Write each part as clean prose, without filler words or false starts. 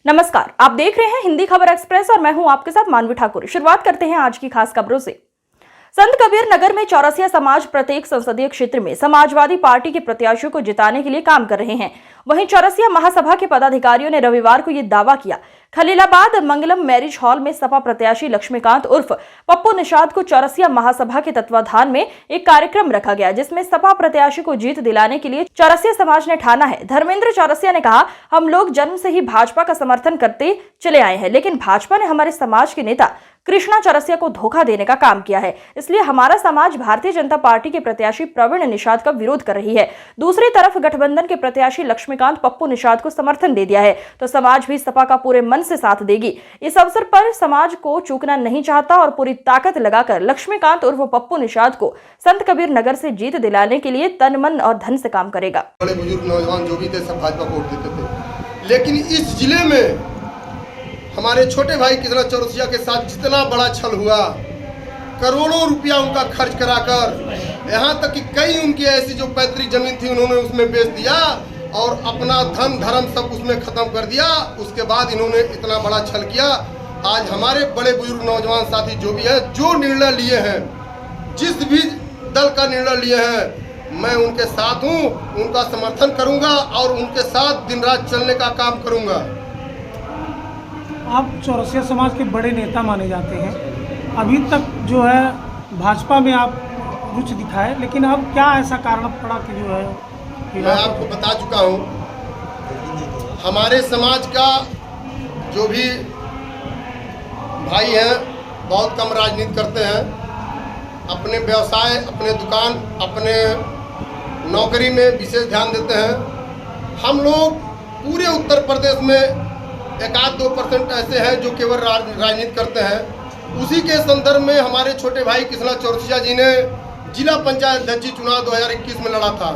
नमस्कार, आप देख रहे हैं हिंदी खबर एक्सप्रेस और मैं हूं आपके साथ मानवी ठाकुर। शुरुआत करते हैं आज की खास खबरों से। संत कबीर नगर में चौरसिया समाज प्रत्येक संसदीय क्षेत्र में समाजवादी पार्टी के प्रत्याशियों को जिताने के लिए काम कर रहे हैं। वहीं चौरसिया महासभा के पदाधिकारियों ने रविवार को ये दावा किया। खलीलाबाद मंगलम मैरिज हॉल में सपा प्रत्याशी लक्ष्मीकांत उर्फ पप्पू निषाद को चौरसिया महासभा के तत्वाधान में एक कार्यक्रम रखा गया, जिसमें सपा प्रत्याशी को जीत दिलाने के लिए चौरसिया समाज ने ठाना है। धर्मेंद्र चौरसिया ने कहा, हम लोग जन्म से ही भाजपा का समर्थन करते चले आए हैं, लेकिन भाजपा ने हमारे समाज के नेता कृष्णा चौरसिया को धोखा देने का काम किया है। इसलिए हमारा समाज भारतीय जनता पार्टी के प्रत्याशी प्रवीण निषाद का विरोध कर रही है। दूसरी तरफ गठबंधन के प्रत्याशी लक्ष्मीकांत पप्पू निषाद को समर्थन दे दिया है, तो समाज भी सपा का पूरे मन से साथ देगी। इस अवसर पर समाज को चूकना नहीं चाहता और पूरी ताकत लगाकर लक्ष्मीकांत उर्फ पप्पू निषाद को संत कबीर नगर से जीत दिलाने के लिए तन मन और धन से काम करेगा। बड़े बुजुर्ग नौजवान जो भी थे सब भाजपा को वोट देते थे, लेकिन इस जिले में हमारे छोटे भाई कृष्णा चौरसिया के साथ जितना बड़ा छल हुआ, करोड़ों रुपया उनका खर्च कराकर, यहाँ तक कि कई उनकी ऐसी जो पैतृक जमीन थी उन्होंने उसमें बेच दिया और अपना धन धर्म सब उसमें खत्म कर दिया। उसके बाद इन्होंने इतना बड़ा छल किया। आज हमारे बड़े बुजुर्ग नौजवान साथी जो भी है, जो निर्णय लिए हैं, जिस भी दल का निर्णय लिए हैं, मैं उनके साथ हूँ, उनका समर्थन करूँगा और उनके साथ दिन रात चलने का काम करूँगा। आप चौरसिया समाज के बड़े नेता माने जाते हैं, अभी तक जो है भाजपा में आप रुचि दिखाए, लेकिन अब क्या ऐसा कारण पड़ा कि जो है मैं आपको बता चुका हूँ, हमारे समाज का जो भी भाई हैं बहुत कम राजनीति करते हैं, अपने व्यवसाय, अपने दुकान, अपने नौकरी में विशेष ध्यान देते हैं। हम लोग पूरे उत्तर प्रदेश में 1-2% ऐसे हैं जो केवल राजनीति करते हैं। उसी के संदर्भ में हमारे छोटे भाई कृष्णा चौरसिया जी ने जिला पंचायत अध्यक्ष चुनाव 2021 में लड़ा था,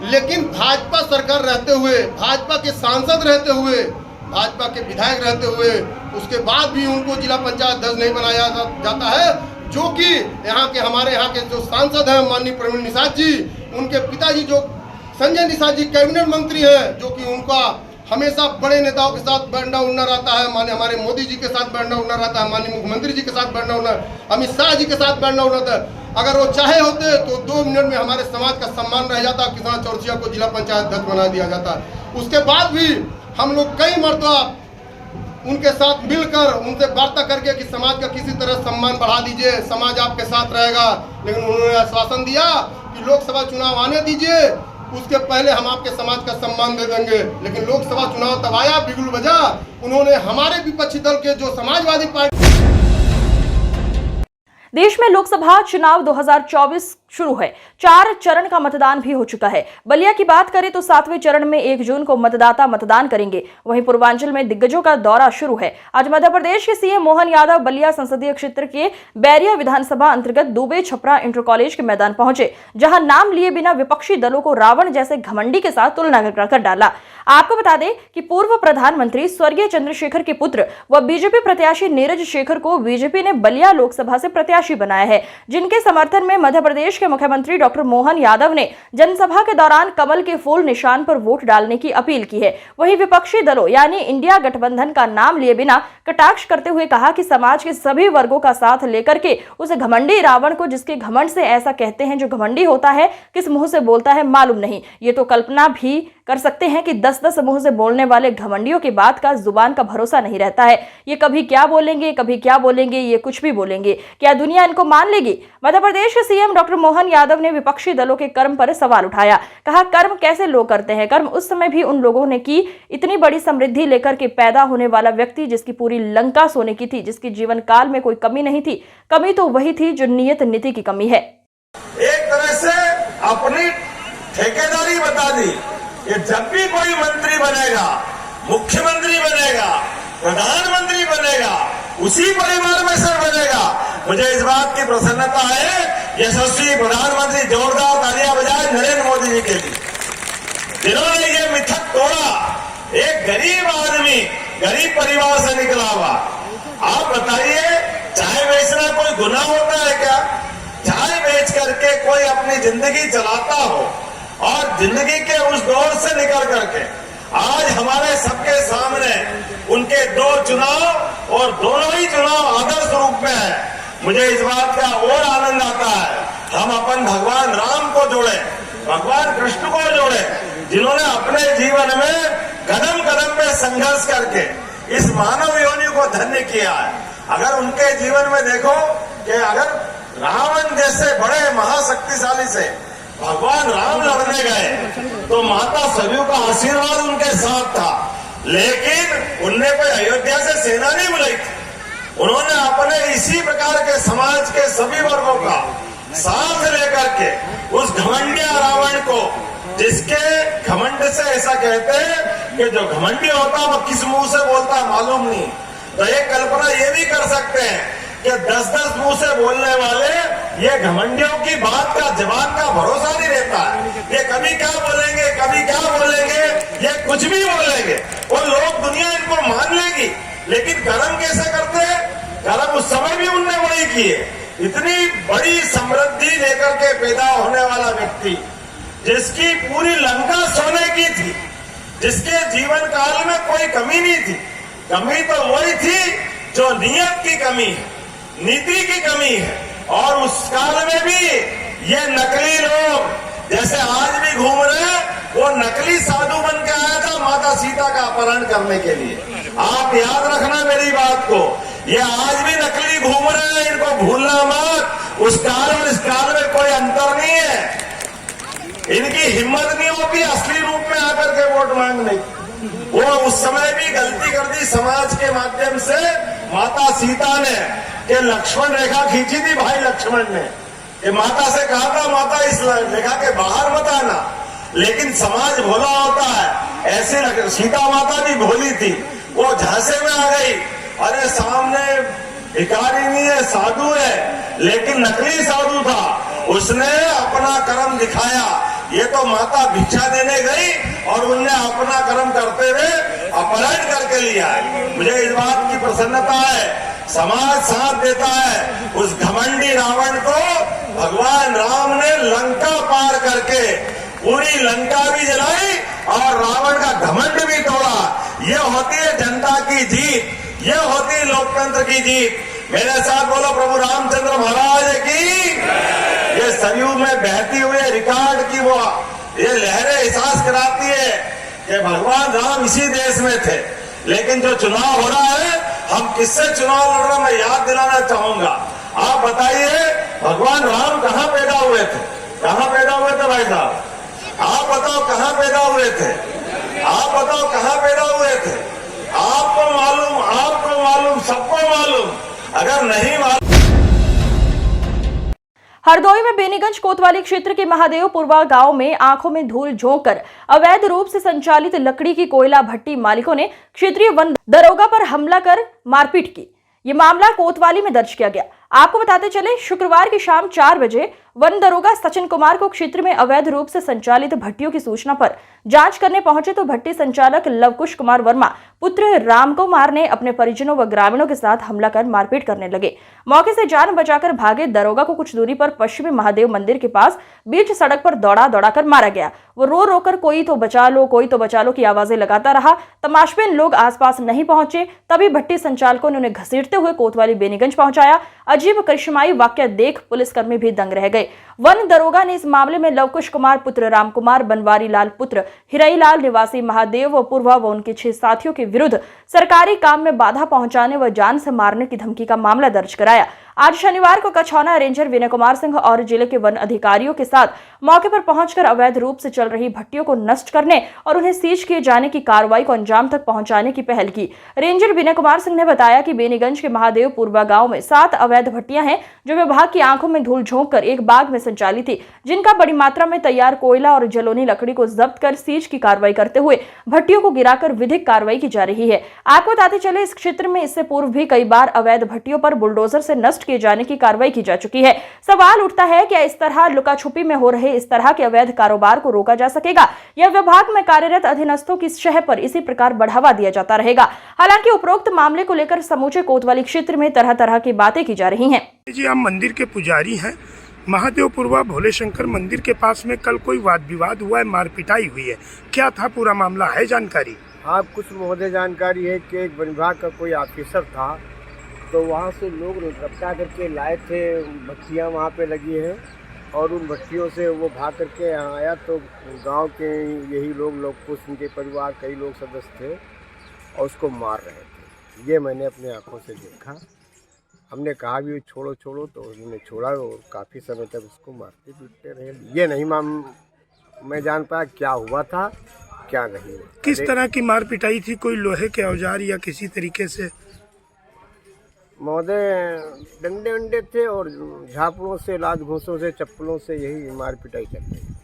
लेकिन भाजपा सरकार रहते हुए, भाजपा के सांसद रहते हुए, भाजपा के विधायक रहते हुए, उसके बाद भी उनको जिला पंचायत अध्यक्ष नहीं बनाया जाता है, जो कि हमारे यहाँ के जो सांसद हैं माननीय प्रवीण निषाद जी, उनके पिताजी जो संजय निषाद जी कैबिनेट मंत्री हैं, जो कि उनका हमेशा बड़े नेताओं के साथ बैठना उठना रहता है, माननीय हमारे मोदी जी के साथ बैठना उठना रहता है, माननीय मुख्यमंत्री जी के साथ बैठना उठना, अमित शाह जी के साथ बैठना उठना रहता है। अगर वो चाहे होते तो 2 मिनट में हमारे समाज का सम्मान रह जाता, कृष्णा चौरसिया को जिला पंचायत अध्यक्ष बना दिया जाता। उसके बाद भी हम लोग कई मरतबा उनके साथ मिलकर उनसे वार्ता करके कि समाज का किसी तरह सम्मान बढ़ा दीजिए, समाज आपके साथ रहेगा, लेकिन उन्होंने आश्वासन दिया कि लोकसभा चुनाव आने दीजिए, उसके पहले हम आपके समाज का सम्मान दे देंगे। लेकिन लोकसभा चुनाव तब आया, बिगुल बजा, उन्होंने हमारे विपक्षी दल के जो समाजवादी पार्टी। देश में लोकसभा चुनाव 2024 शुरू है। 4 चरण का मतदान भी हो चुका है। बलिया की बात करें तो 7वें चरण में 1 जून को मतदाता मतदान करेंगे। वहीं पूर्वांचल में दिग्गजों का दौरा शुरू है। आज मध्य प्रदेश के सीएम मोहन यादव बलिया संसदीय क्षेत्र के बैरिया विधानसभा अंतर्गत दुबे छपरा इंटर कॉलेज के मैदान पहुंचे, जहां नाम लिए बिना विपक्षी दलों को रावण जैसे घमंडी के साथ तुलना कर डाला। आपको बता दें कि पूर्व प्रधानमंत्री स्वर्गीय चंद्रशेखर के पुत्र व बीजेपी प्रत्याशी नीरज शेखर को बीजेपी ने बलिया लोकसभा से प्रत्याशी बनाया है, जिनके समर्थन में मध्य प्रदेश के मुख्यमंत्री डॉक्टर मोहन यादव ने जनसभा के दौरान कमल के फूल निशान पर वोट डालने की अपील की है। वहीं विपक्षी दलों यानी इंडिया गठबंधन का नाम लिए बिना कटाक्ष करते हुए कहा कि समाज के सभी वर्गों का साथ लेकर के उस घमंडी रावण को, जिसके घमंड से ऐसा कहते हैं जो घमंडी होता है, किस मुंह से बोलता है मालूम नहीं। ये तो कल्पना भी कर सकते हैं कि 10-10 मुंह से बोलने वाले घमंडियों की बात का जुबान का भरोसा नहीं रहता है। ये कभी क्या बोलेंगे, कभी क्या बोलेंगे, ये कुछ भी बोलेंगे। क्या दुनिया इनको मान लेगी? मध्य प्रदेश के सीएम डॉक्टर मोहन यादव ने विपक्षी दलों के कर्म पर सवाल उठाया। कहा, कर्म कैसे लोग करते हैं? कर्म उस समय भी उन लोगों ने की। इतनी बड़ी समृद्धि लेकर के पैदा होने वाला व्यक्ति, जिसकी पूरी लंका सोने की थी, जिसकी जीवन काल में कोई कमी नहीं थी, कमी तो वही थी जो नियत नीति की कमी है। एक तरह से अपनी ठेकेदारी बता दी कि जब भी कोई मंत्री बनेगा, मुख्यमंत्री बनेगा, प्रधानमंत्री बनेगा, उसी परिवार में से बनेगा। मुझे इस बात की प्रसन्नता है, यशस्वी प्रधानमंत्री जोरदार तालियां बजाए नरेंद्र मोदी जी के लिए, जिन्होंने ये मिथक तोड़ा। एक गरीब आदमी गरीब परिवार से निकला हुआ, आप बताइए, चाय बेचना कोई गुनाह होता है क्या? चाय बेच करके कोई अपनी जिंदगी चलाता हो और जिंदगी के उस दौर से निकल करके आज हमारे सबके सामने उन उनके 2 चुनाव और दोनों ही चुनाव आदर्श रूप में है। मुझे इस बात का और आनंद आता है, हम अपन भगवान राम को जोड़े, भगवान कृष्ण को जोड़े, जिन्होंने अपने जीवन में कदम कदम पे संघर्ष करके इस मानव योनि को धन्य किया है। अगर उनके जीवन में देखो कि अगर रावण जैसे बड़े महाशक्तिशाली से भगवान राम लड़ने गए तो माता सरयू का आशीर्वाद उनके साथ था, लेकिन उनने कोई अयोध्या से सेना नहीं बुलाई थी। उन्होंने अपने इसी प्रकार के समाज के सभी वर्गों का साथ लेकर के उस घमंडिया रावण को, जिसके घमंड से ऐसा कहते हैं कि जो घमंडी होता वो किस मुंह से बोलता मालूम नहीं, तो एक कल्पना ये भी कर सकते हैं कि 10-10 मुंह से बोलने वाले ये घमंडियों की बात का जवाब का भरोसा नहीं रहता है। ये कभी क्या बोलेंगे, कभी क्या बोलेंगे, ये कुछ भी बोलेंगे और लोग दुनिया इनको मान लेगी। लेकिन कर्म कैसे करते हैं? कर्म उस समय भी उनने वही किए। इतनी बड़ी समृद्धि लेकर के पैदा होने वाला व्यक्ति, जिसकी पूरी लंका सोने की थी, जिसके जीवन काल में कोई कमी नहीं थी, कमी तो वही थी जो नियत की कमी है, नीति की कमी है। और उस काल में भी ये नकली लोग जैसे आज भी घूम रहे हैं, वो नकली साधु बन के आया था माता सीता का अपहरण करने के लिए। आप याद रखना मेरी बात को, ये आज भी नकली घूम रहे हैं, इनको भूलना मत। उस काल और इस काल में कोई अंतर नहीं है। इनकी हिम्मत नहीं होती असली रूप में आकर के वोट मांगने की। वो उस समय भी गलती कर दी समाज के माध्यम से माता सीता ने, कि लक्ष्मण रेखा खींची थी भाई लक्ष्मण ने, कि माता से कहा था माता इस रेखा के बाहर मत आना, लेकिन समाज भोला होता है। ऐसे सीता माता भी भोली थी, वो झांसे में आ गई, अरे सामने भिखारी नहीं है साधु है, लेकिन नकली साधु था, उसने अपना कर्म दिखाया। ये तो माता भिक्षा देने गई और उनने अपना कर्म करते हुए अपहरण करके लिया है। मुझे इस बात की प्रसन्नता है, समाज साथ देता है। उस घमंडी रावण को भगवान राम ने लंका पार करके पूरी लंका भी जलाई और रावण का घमंड भी तोड़ा। ये होती है जनता की जीत, ये होती है लोकतंत्र की जीत। मेरे साथ बोलो प्रभु रामचंद्र महाराज की। ये सरयू में बहती हुई रिकॉर्ड की वो ये लहरें एहसास कराती है कि भगवान राम इसी देश में थे। लेकिन जो चुनाव हो रहा है, हम किससे चुनाव लड़ रहे हैं मैं याद दिलाना चाहूंगा। आप बताइए भगवान राम कहाँ पैदा हुए थे? कहाँ पैदा हुए थे भाई साहब? आप बताओ कहाँ पैदा हुए थे? आप बताओ कहाँ पैदा हुए थे? आपको मालूम, सबको मालूम। अगर नहीं मालूम, हरदोई में बेनीगंज कोतवाली क्षेत्र के महादेवपुरवा गांव में आंखों में धूल झोंककर अवैध रूप से संचालित लकड़ी की कोयला भट्टी मालिकों ने क्षेत्रीय वन दरोगा पर हमला कर मारपीट की। ये मामला कोतवाली में दर्ज किया गया। आपको बताते चले, शुक्रवार की शाम 4 बजे वन दरोगा सचिन कुमार को क्षेत्र में अवैध रूप से संचालित भट्टियों की सूचना पर जांच करने पहुंचे तो भट्टी संचालक लवकुश कुमार वर्मा पुत्र राम कुमार ने अपने परिजनों व ग्रामीणों के साथ हमला कर मारपीट करने लगे। मौके से जान बचाकर भागे दरोगा को कुछ दूरी पर पश्चिमी महादेव मंदिर के पास बीच सड़क पर दौड़ा कर मारा गया। वो रो कर कोई तो बचा लो की आवाजें लगाता रहा। तमाशबीन लोग आसपास नहीं पहुंचे, तभी भट्टी संचालकों ने उन्हें घसीटते हुए कोतवाली बेनीगंज पहुंचाया। अजीब करिश्माई वाकया देख पुलिसकर्मी भी दंग रह गए। वन दरोगा ने इस मामले में लवकुश कुमार पुत्र राम कुमार, बनवारी लाल पुत्र हिराई लाल निवासी महादेवपुरवा व उनके 6 साथियों के विरुद्ध सरकारी काम में बाधा पहुंचाने व जान से मारने की धमकी का मामला दर्ज कराया। आज शनिवार को कछौना रेंजर विनय कुमार सिंह और जिले के वन अधिकारियों के साथ मौके पर पहुंचकर अवैध रूप से चल रही भट्टियों को नष्ट करने और उन्हें सीज किए जाने की कार्रवाई को अंजाम तक पहुंचाने की पहल की। रेंजर विनय कुमार सिंह ने बताया कि बेनीगंज के महादेवपुरवा गांव में 7 अवैध भट्टियां हैं जो विभाग की आंखों में धूल झोंककर एक बाग में संचालित थी, जिनका बड़ी मात्रा में तैयार कोयला और जलोनी लकड़ी को जब्त कर सीज की कार्रवाई करते हुए भट्टियों को गिराकर विधिक कार्रवाई की जा रही है। आपको बताते चले, इस क्षेत्र में इससे पूर्व भी कई बार अवैध भट्टियों पर बुलडोजर से नष्ट किए जाने की कार्रवाई की जा चुकी है। सवाल उठता है कि इस तरह लुका छुपी में हो रहे इस तरह के अवैध कारोबार को रोका जा सकेगा या विभाग में कार्यरत अधीनस्थों की शह पर इसी प्रकार बढ़ावा दिया जाता रहेगा। हालांकि उपरोक्त मामले को लेकर समूचे कोतवाली क्षेत्र में तरह तरह की बातें की जा रही हैं। जी, हम मंदिर के पुजारी हैं। महादेवपुरवा भोले शंकर मंदिर के पास में कल कोई वाद विवाद हुआ है, मारपिटाई हुई है। क्या था पूरा मामला, है जानकारी? आप कुछ महोदय जानकारी है कि एक वन विभाग का कोई ऑफिसर था, तो वहाँ से लोग रफ्ता करके लाए थे, भट्टियाँ वहाँ पे लगी हैं और उन भट्टियों से वो भाग करके यहाँ आया, तो गांव के यही लोग कुछ उनके परिवार कई लोग सदस्य थे और उसको मार रहे थे। ये मैंने अपने आंखों से देखा। हमने कहा भी छोड़ो छोड़ो, तो उन्होंने छोड़ा और काफ़ी समय तक उसको मारते पीटते रहे। ये नहीं मैं जान पाया क्या हुआ था क्या नहीं। किस तरह की मार पिटाई थी? कोई लोहे के औजार या किसी तरीके से? महोदय डंडे वंडे थे और झापड़ों से, लात घूंसों से, चप्पलों से यही मार पिटाई चल रही थी।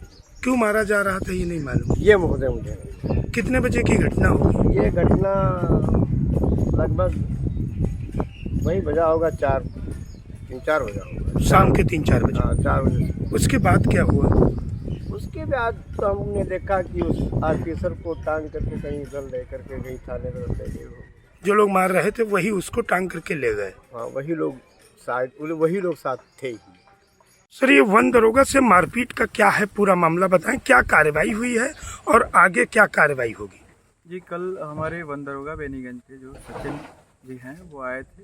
क्यों मारा जा रहा था ये नहीं मालूम? ये महोदय मुझे नहीं। कितने बजे की घटना होगी? ये घटना लगभग वही बजा होगा 3-4 बजा होगा, शाम के 3-4 बजे। हाँ, 4 बजे। उसके बाद क्या हुआ? उसके बाद तो हमने देखा कि उस ऑफिसर को टांग करके कहीं इधर ले करके कहीं थाने में ले गए। जो लोग मार रहे थे वही उसको टांग करके ले गए? हाँ, वही लोग साथ थे ही। सर, ये वन दरोगा से मारपीट का क्या है पूरा मामला बताएं, क्या कार्रवाई हुई है और आगे क्या कार्रवाई होगी? जी, कल हमारे वन दरोगा बेनीगंज के जो सचिन जी हैं वो आए थे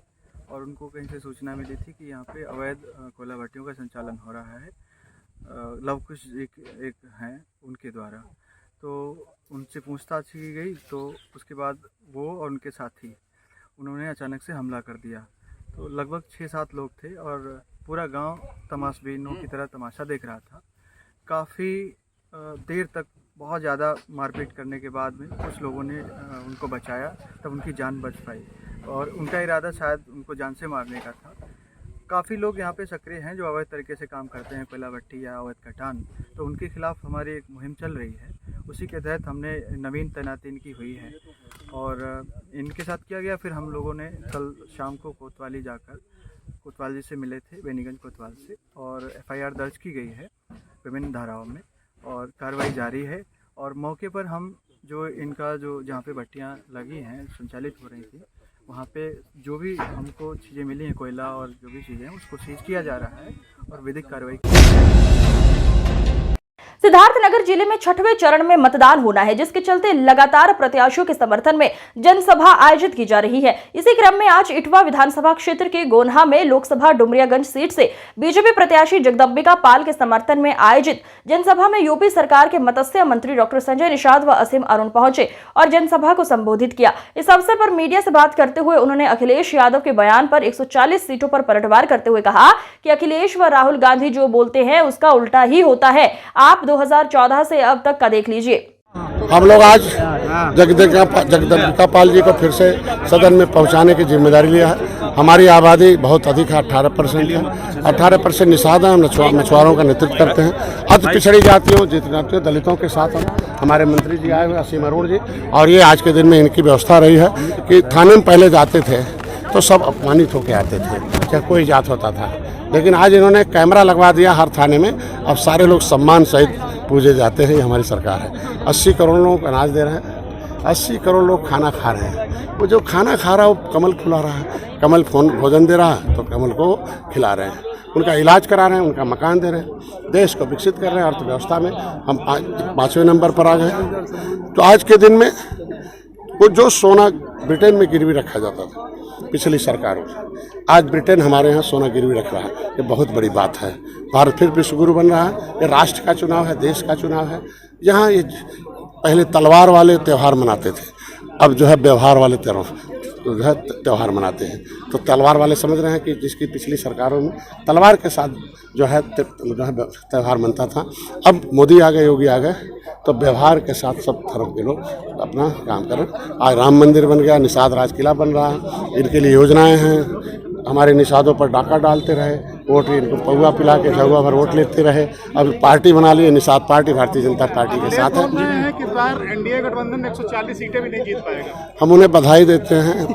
और उनको कहीं से सूचना मिली थी कि यहाँ पे अवैध कोयला भट्टियों का संचालन हो रहा है। लवकुश एक हैं उनके द्वारा, तो उनसे पूछताछ की गई, तो उसके बाद वो और उनके साथी उन्होंने अचानक से हमला कर दिया। तो लगभग 6-7 लोग थे और पूरा गांव तमाशबीनों की तरह तमाशा देख रहा था। काफ़ी देर तक बहुत ज़्यादा मारपीट करने के बाद में कुछ लोगों ने उनको बचाया, तब उनकी जान बच पाई और उनका इरादा शायद उनको जान से मारने का था। काफ़ी लोग यहाँ पे सक्रिय हैं जो अवैध तरीके से काम करते हैं, कोयला भट्टी या अवैध कटान, तो उनके खिलाफ हमारी एक मुहिम चल रही है। उसी के तहत हमने नवीन तैनाती इनकी हुई है और इनके साथ किया गया। फिर हम लोगों ने कल शाम को कोतवाली जाकर कोतवाल जी से मिले थे, बेनीगंज कोतवाल से, और FIR दर्ज की गई है विभिन्न धाराओं में और कार्रवाई जारी है। और मौके पर हम जो इनका जो जहाँ पे भट्टियाँ लगी हैं संचालित हो रही थी, वहाँ पे जो भी हमको चीज़ें मिली हैं, कोयला और जो भी चीज़ें हैं, उसको सीज किया जा रहा है और विधिक कार्रवाई की जा रही है। सिद्धार्थनगर जिले में 6वें चरण में मतदान होना है, जिसके चलते लगातार प्रत्याशियों के समर्थन में जनसभा आयोजित की जा रही है। इसी क्रम में आज इटवा विधानसभा क्षेत्र के गोन्हा में लोकसभा डुमरियागंज सीट से बीजेपी प्रत्याशी जगदम्बिका पाल के समर्थन में आयोजित जनसभा में यूपी सरकार के मत्स्य मंत्री डॉक्टर संजय निषाद व असीम अरुण पहुंचे और जनसभा को संबोधित किया। इस अवसर पर मीडिया से बात करते हुए उन्होंने अखिलेश यादव के बयान पर 140 सीटों पर पलटवार करते हुए कहा कि अखिलेश व राहुल गांधी जो बोलते हैं उसका उल्टा ही होता है। आप 2014 से अब तक का देख लीजिए। हम लोग आज जगदम्बिका पाल जी को फिर से सदन में पहुंचाने की जिम्मेदारी लिया है। हमारी आबादी बहुत अधिक है, 18% है। 18% निषाद हैं, हम मछुआरों का नेतृत्व करते हैं। अति पिछड़ी जातियों, जातियों, दलितों के साथ हम हमारे मंत्री जी आए हुए असीम अरुण जी, और ये आज के दिन में इनकी व्यवस्था रही है कि थाने में पहले जाते थे तो सब अपमानित होकर आते थे, चाहे कोई जात होता था, लेकिन आज इन्होंने कैमरा लगवा दिया हर थाने में। अब सारे लोग सम्मान सहित पूजे जाते हैं। ये हमारी सरकार है। 80 करोड़ लोगों को अनाज दे रहे हैं, 80 करोड़ लोग खाना खा रहे हैं। वो जो खाना खा रहा है वो कमल फुला रहा है, कमल भोजन दे रहा है तो कमल को खिला रहे हैं, उनका इलाज करा रहे हैं, उनका मकान दे रहे हैं, देश को विकसित कर रहे हैं। अर्थव्यवस्था में हम 5वें नंबर पर आ गए। तो आज के दिन में वो जो सोना ब्रिटेन में गिरवी रखा जाता था पिछली सरकारों से, आज ब्रिटेन हमारे यहाँ सोना गिरवी रख रहा है। ये बहुत बड़ी बात है। भारत फिर विश्वगुरु बन रहा है। ये राष्ट्र का चुनाव है, देश का चुनाव है। यहाँ ये पहले तलवार वाले त्यौहार मनाते थे, अब जो है व्यवहार वाले त्यौहार मनाते हैं। तो तलवार वाले समझ रहे हैं कि जिसकी पिछली सरकारों में तलवार के साथ जो है त्यौहार मनता था, अब मोदी आ गए, योगी आ गए, तो व्यवहार के साथ सब धर्म के लोग अपना काम कर रहे हैं। आज राम मंदिर बन गया, निषाद राज किला बन रहा है, इनके लिए योजनाएं हैं। हमारे निषादों पर डाका डालते रहे, वोट इनको पौवा पिला के झगुआ भर वोट लेते रहे। अब पार्टी बना ली है निषाद पार्टी, भारतीय जनता पार्टी के साथ है। कि बार एनडीए गठबंधन 140 सीटें भी नहीं जीत पाएगा। हम उन्हें बधाई देते हैं,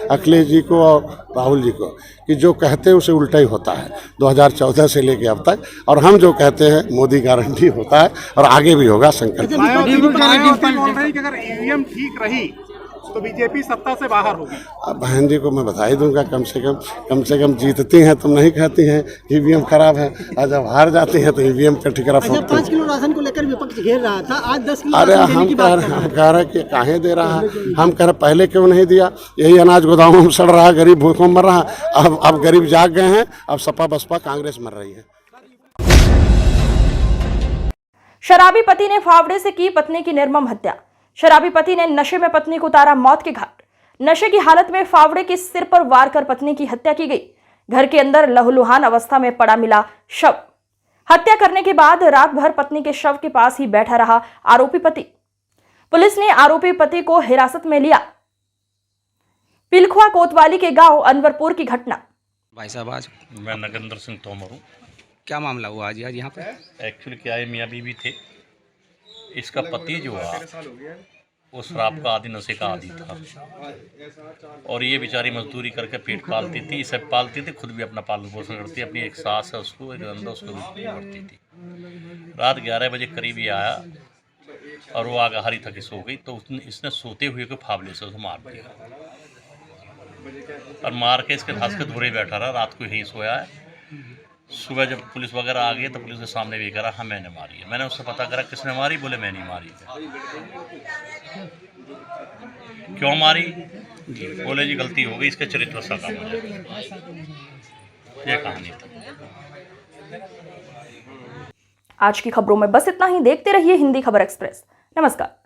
अखिलेश जी को और राहुल जी को, कि जो कहते हैं उसे उल्टा ही होता है 2014 से लेके अब तक। और हम जो कहते हैं मोदी गारंटी होता है और आगे भी होगा। संकल्प बोल रही कि अगर ईवीएम ठीक रही तो बीजेपी सत्ता से बाहर होगी। अब बहन जी को मैं बधाई दूंगा, कम से कम जीतती हैं तुम नहीं कहती हैं ईवीएम खराब है, और जब हार जाती हैं तो ईवीएम का ठिकरा फोड़ती हैं। 5 किलो राशन को लेकर विपक्ष घेर रहा था, आज 10 किलो अरे राशन देने की बात कर रहे हम कह रहे कि काहे दे रहा है, हम कह रहे पहले क्यों नहीं दिया, यही अनाज गोदामों में सड़ रहा है, गरीब भूखों मर रहा है। अब गरीब जाग गए हैं, अब सपा बसपा कांग्रेस मर रही है। शराबी पति ने फावड़े से की पत्नी की निर्मम हत्या। शराबी पति ने नशे में पत्नी को उतारा मौत के घाट। नशे की हालत में फावड़े के सिर पर वार कर पत्नी की हत्या की गई। घर के अंदर लहूलुहान अवस्था में पड़ा मिला शव। हत्या करने के बाद रात भर पत्नी के शव के पास ही बैठा रहा आरोपी पति। पुलिस ने आरोपी पति को हिरासत में लिया। पिलखुआ कोतवाली के गांव अनवरपुर की घटना। भाई साहब, आज मैं नगेंद्र सिंह तोमर हूँ। क्या मामला हुआ आज यहाँ पे? एक्चुअली क्या है, मियाँ बीवी थे। इसका पति जो है वो शराब का आदि, नशे का आदि था, और ये बेचारी मजदूरी करके पेट पालती थी, इसे पालती थी, खुद भी अपना पालन पोषण करती, अपनी एक सास है उसको, एक नंदा उसको करती थी। रात 11 बजे करीब ये आया और वो आगाहारी थकी सो गई, तो इसने सोते हुए को फावले से उसे मार दिया, और मार के इसके घास के धोरे बैठा रहा। रात को यहीं सोया है। सुबह जब पुलिस वगैरह आ गई तो पुलिस के सामने भी करा हाँ मैंने मारी है। मैंने उससे पता करा किसने मारी, बोले मैं नहीं मारी है। क्यों मारी, बोले जी गलती हो गई, इसके चरित्र सका। ये कहानी थी। आज की खबरों में बस इतना ही। देखते रहिए हिंदी खबर एक्सप्रेस। नमस्कार।